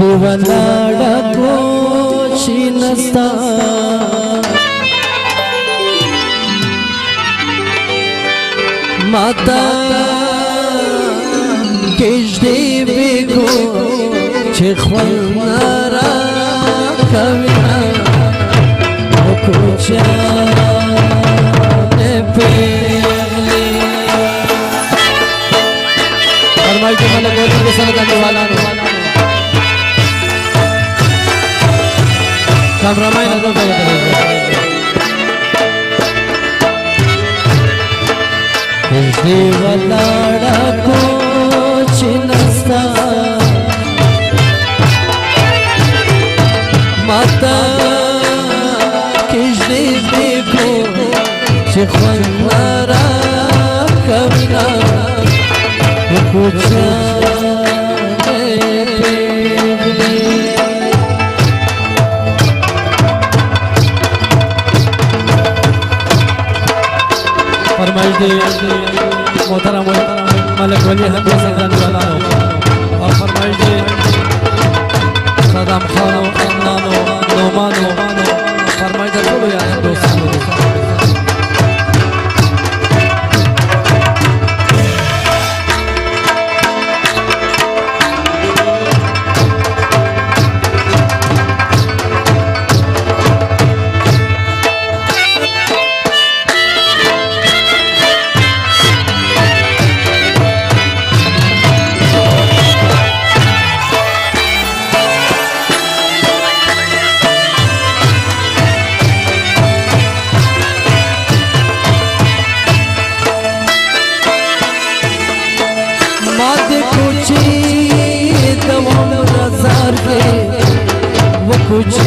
वलाड़ा कोची नस्ता माता केजदे बेगो चेखवनारा कविना कोचा फरमाई के मन गोली के संग करने वाला कैमरामैन नजर पे केजदे वलाड़ा कोची नस्ता माता केजदे बेगो चेखवनारा कविना कोचा फरमाइश दे मोहतरम मलिक वली हसन जाने वाला और फरमाइश दे सदाम खानो अन्नानो नोमानो फरमाइश दे बोलो यार दोस्तों कुछ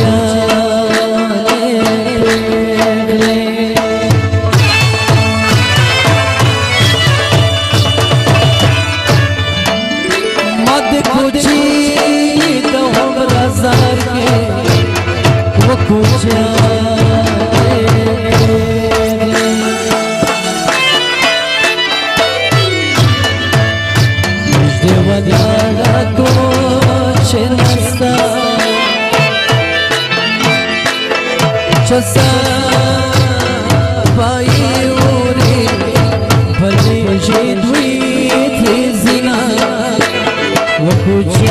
मद कुची तो हम रज़ार के वो कुछ देवदारा कुछ नस्ता चसा पाई ओरे भले जिद्वी थे जिना वो कुछ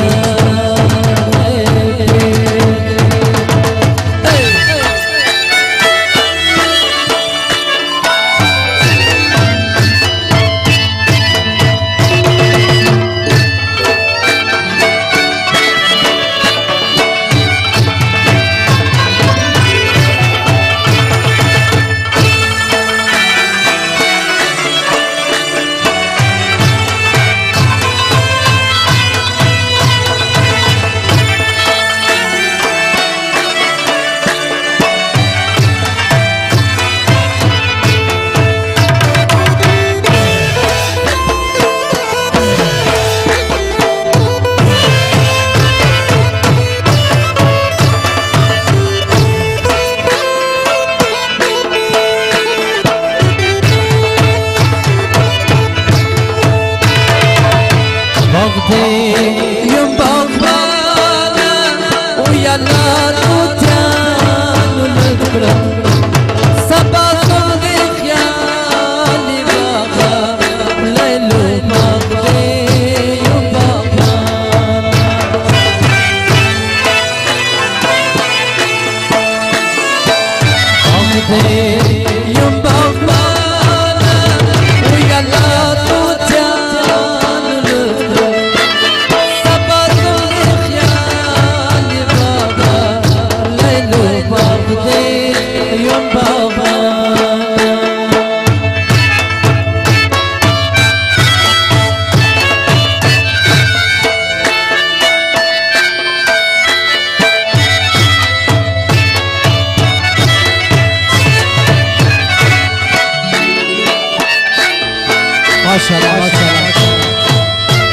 माशाल्लाह माशाल्लाह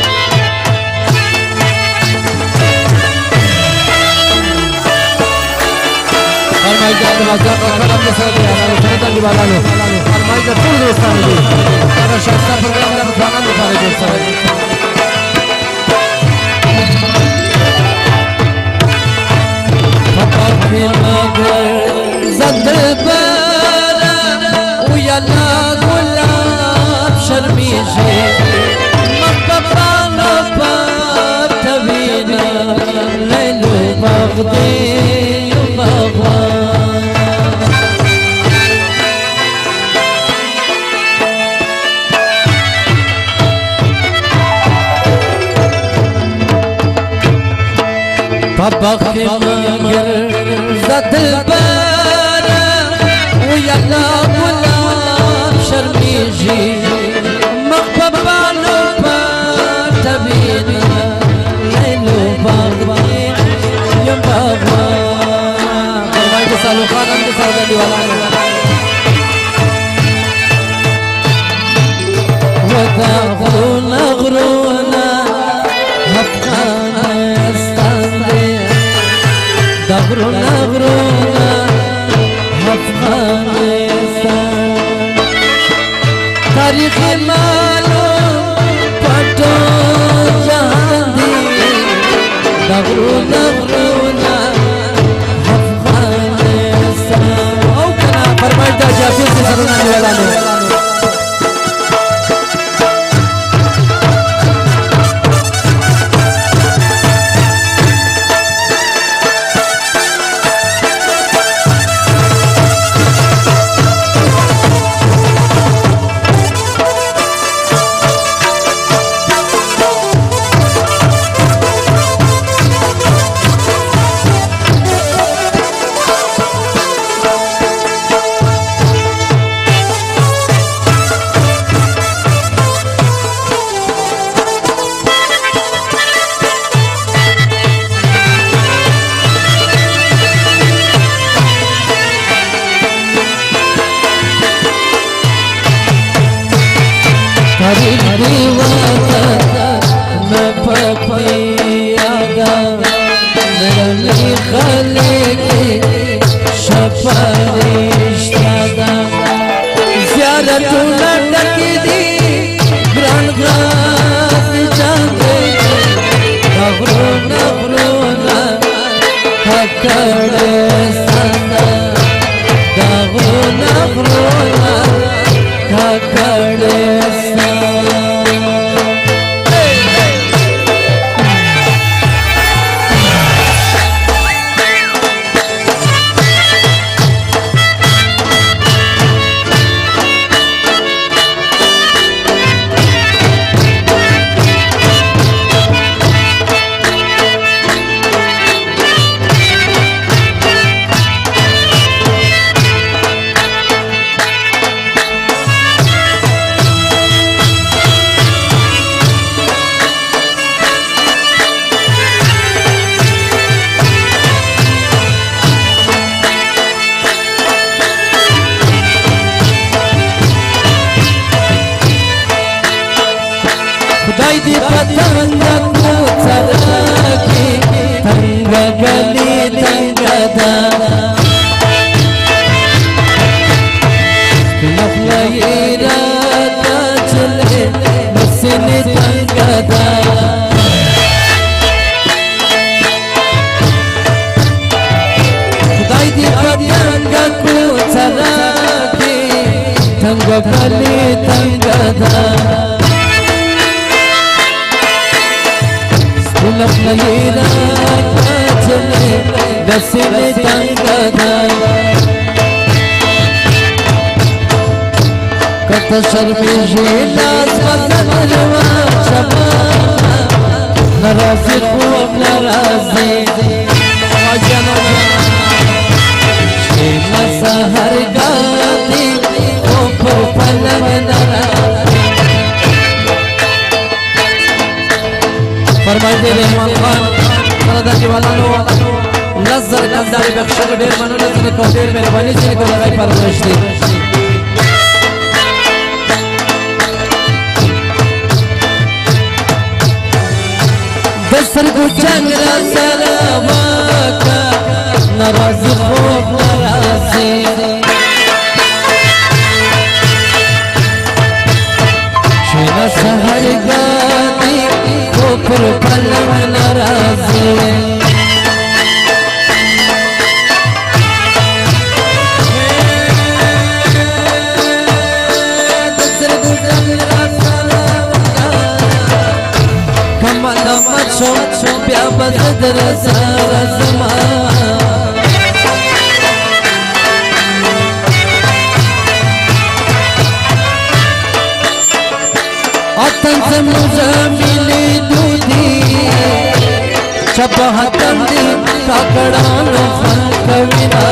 और माइक का दरवाजा का खड़ा के साथ आ रहा है फरीदा निवाला लो और माइक का पूर्ण दोस्तान दी और शास्त्रा प्रोग्राम का खाना दिखा रहे दोस्तों لیلو باغ دی باغوان طبخ مگر زدل بارا ويلا ولا شرميجي مقبالو باتبينا ليلو باغبي يوم باغوا فرمائي تسالو خانم تسالو ديوالا وتاخذون غرونا غرونا غرونا افغانستان تاریخ مالو پټو جهان دی غرونا غرونا افغانستان او کنا فرمایش دا جافر سے سرنا دیوالا نے شرميجي لازم نروا شباب نرازي خوب نرازي وجنا شينا سهر قادي وفر پلن نرازي فرمائي دي رحمان خان مردا جوالانو نظر کنداری بخشر دیر منو نظر کو دیر مهربانی سے کو لگائی پرورش دی بسر کو جنگ را سلاماکا نرازی خوب نرازی شینا سهر گادی خوبر پلم نرازی या बदर सारा ज़मान अतन से मुझे मिली दूधी शबहतन दी काकड़ानो फल कविना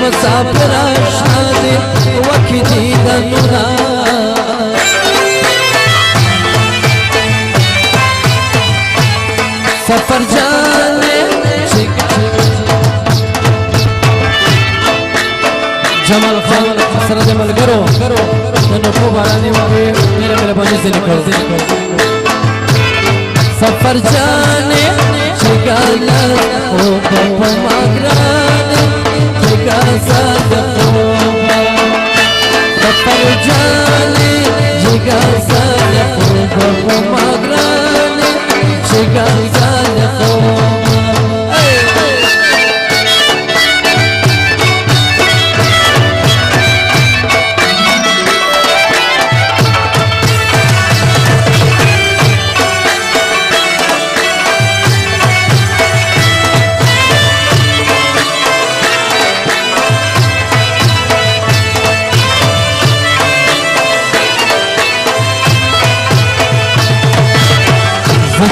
मुसाफिर शादी वखी गनुरा सफर जाने जमल खान सर जमल करो तनो को बारानी वाले मेरे बंदे से निकल सफर जाने चिगाला ओ बाबा मागराने सफर जाने जिगा साले ओ मागराने जिगा साले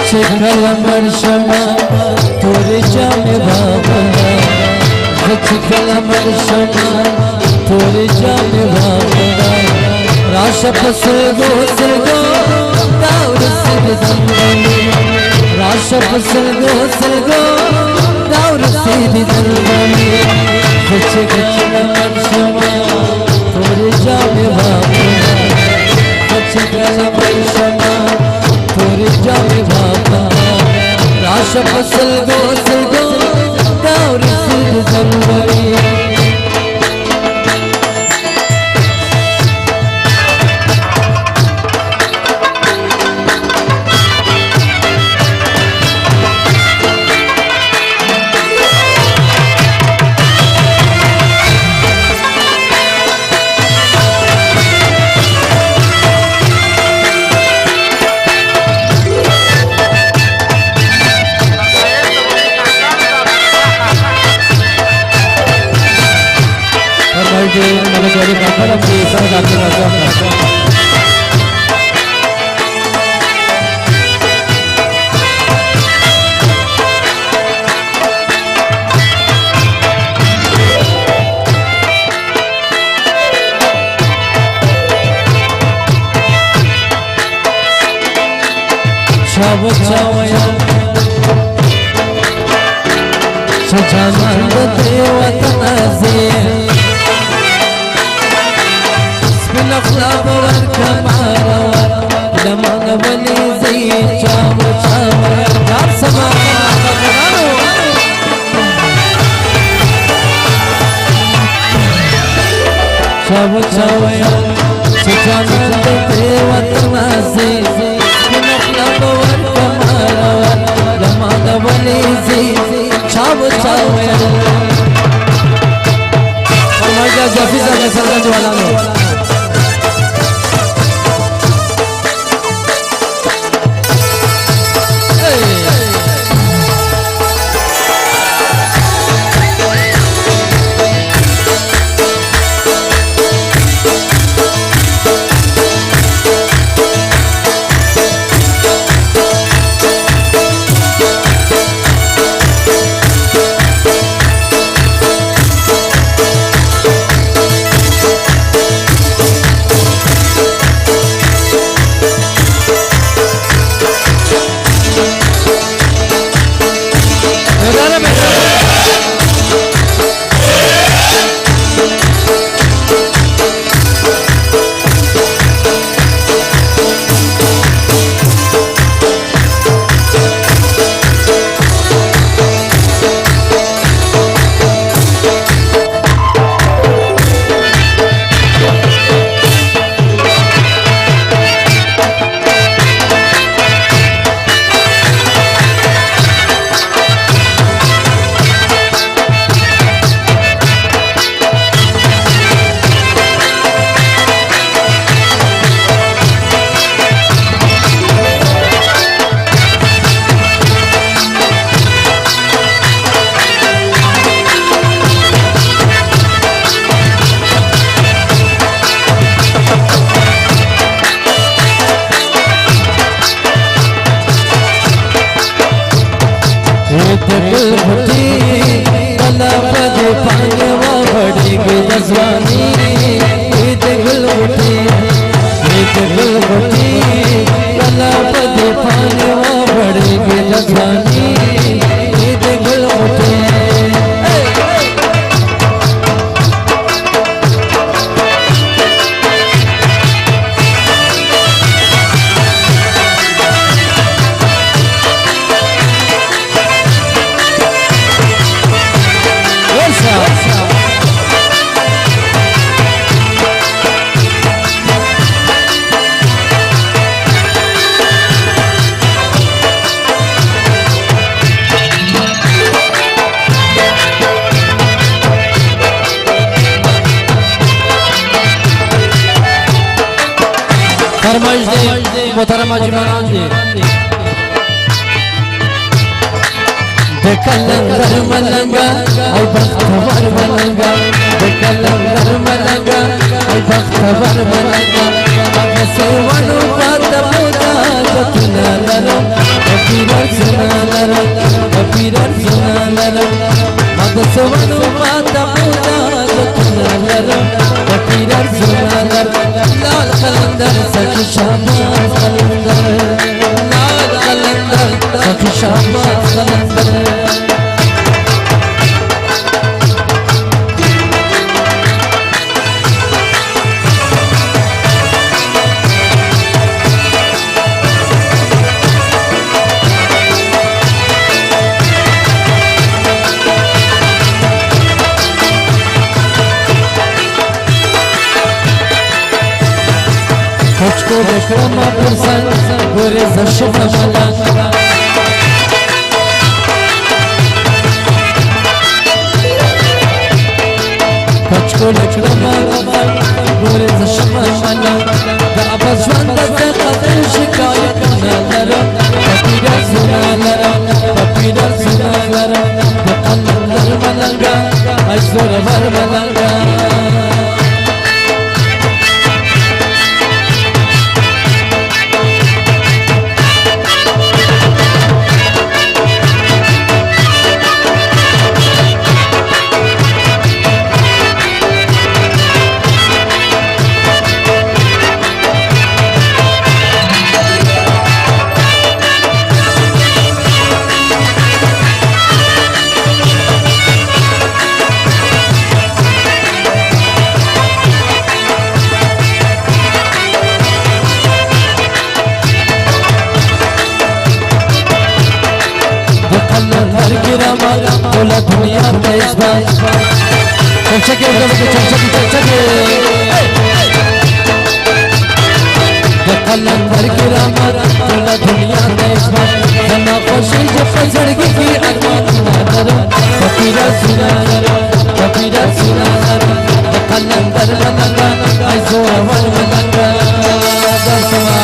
कलमर शमा तोरे जाने बाबा कलमर शमा तोरे जाने बाबा राशप सलगो दाउर सिर दंगली राशप सलगो दाउर सिर दंगली कलमर शमा तोरे जाने बाबा कलमर शमा तोरे जाने बाबा राशप सलगो दाउर सिर दंगली छाव छावया सजानंद देवता से फ्लावर कमारा लमन बने से छाव छावया घर समा छाव छावया सजानंद देवता से नजरानी ईद गुल उठी गला बदे पाने बड़े के नजरानी ईद गुल उठी फरमाइश दे मोहतरमा जिमान दे कलंदर मलंगा आई बख्तवर मलंगा कलंदर मलंगा आई बख्तवर मलंगा से वनु बात मुदा जतना लरो कबीर सुना लरो मद से वनु बात मुदा जतना लरो कबीर सुना लरो लाल कलंदर सखी शाबाश कलंदर लाल कलंदर सखी शाबाश कलंदर मुझको देखो मापुरसन गोरे जशफ मलंगा मुझको देखो मापुरसन गोरे जशफ मलंगा दाबा ज्वांत से कदर शिकायत न लरो कबीरा सुना लरो कलंदर मलंगा ऐश्वर वर मलंगा बोला दुनिया तेज बात चर्चा के कलंदर की रामत बोला दुनिया तेज बात जना खुशी जो फजड़गी की अरमान नजर कबीरा सुना कलंदर मलंगा ऐसो अमर मलंगा दसवा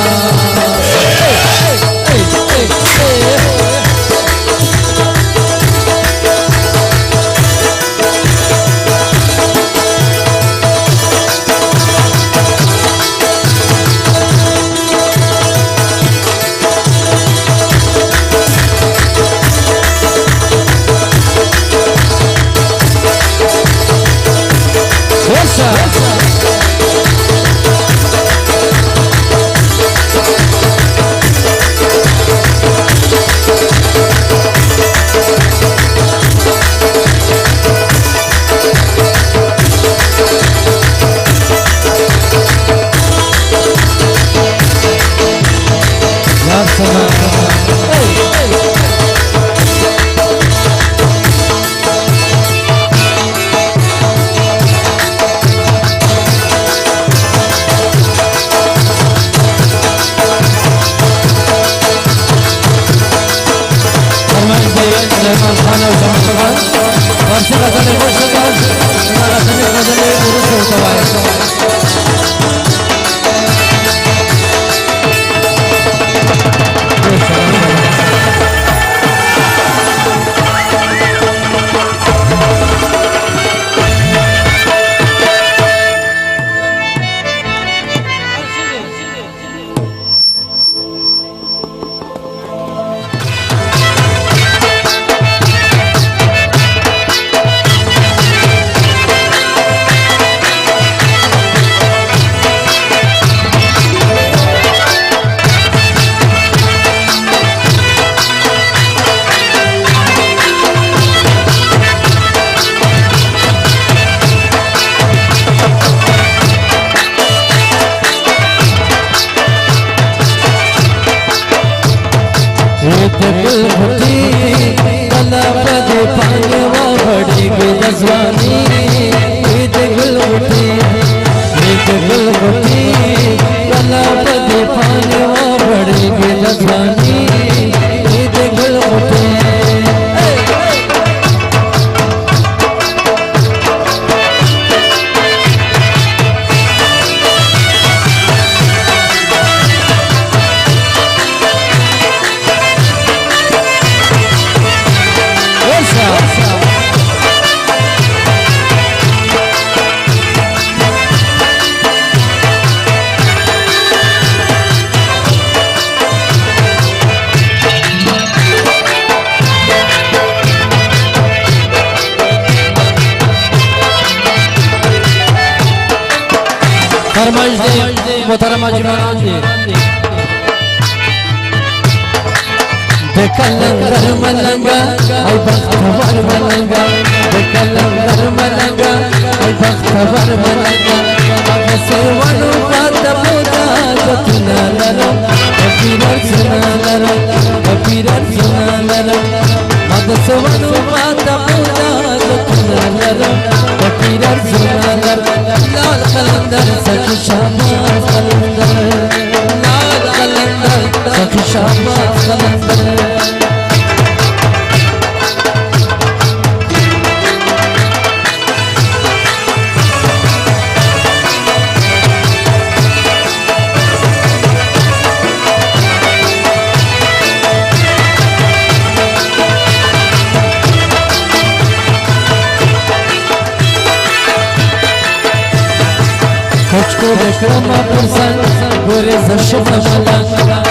बढ़ेगी जज्बानी ईद गुलगुटी ईद गुलगुटी कला बदे पानी बढ़ेगी जज्बानी ईद गुलगुटी फरमाइश दे मोहतरमा जुबान दे बेकलंगर मलंगा ऐ बख्तवर मलंगा बेकलंगर मलंगा ऐ बख्तवर मलंगा अब से वनु बात बुदा जतना लरो कबीरर सुना लरो कबीरर सुना लरो अब से वनु बात बुदा जतना लरो कबीरर सुना लरो लाल कलंदर सखी शाबाश कलंदर लाल कलंदर सखी शाबाश कलंदर Koçko beklama pırsan Gore zaşıma malanga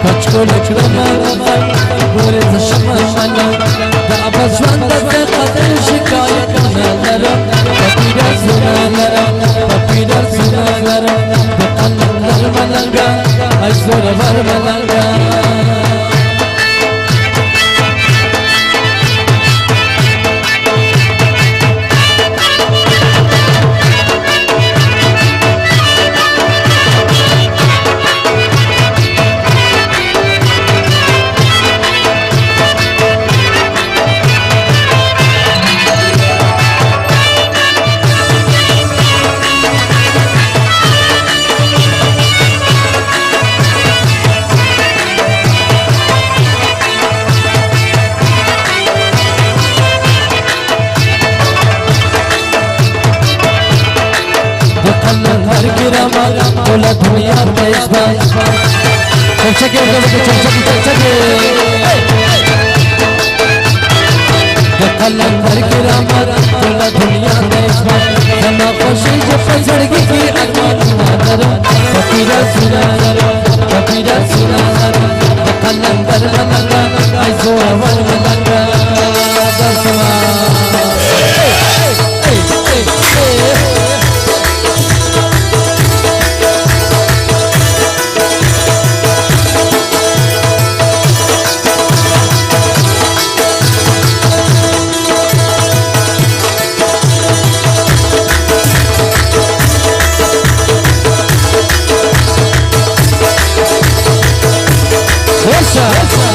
Koçko beklama pırsan Gore zaşıma malanga Da abazvan da zekatın şikayet kanalara Papirar sunalara Papirar sunalara Bekanlar malanga Ay zora var malanga बोला दुनिया पेशवा चर्चा के चर्चा के कलंदर की रामत बोला दुनिया पेशवा जना खुशी जब सड़की की अरमान सुना कबीरा सुना कबीरा सुना कलंदर मलंगा ऐसो अवल मलंगा दसवा Russia.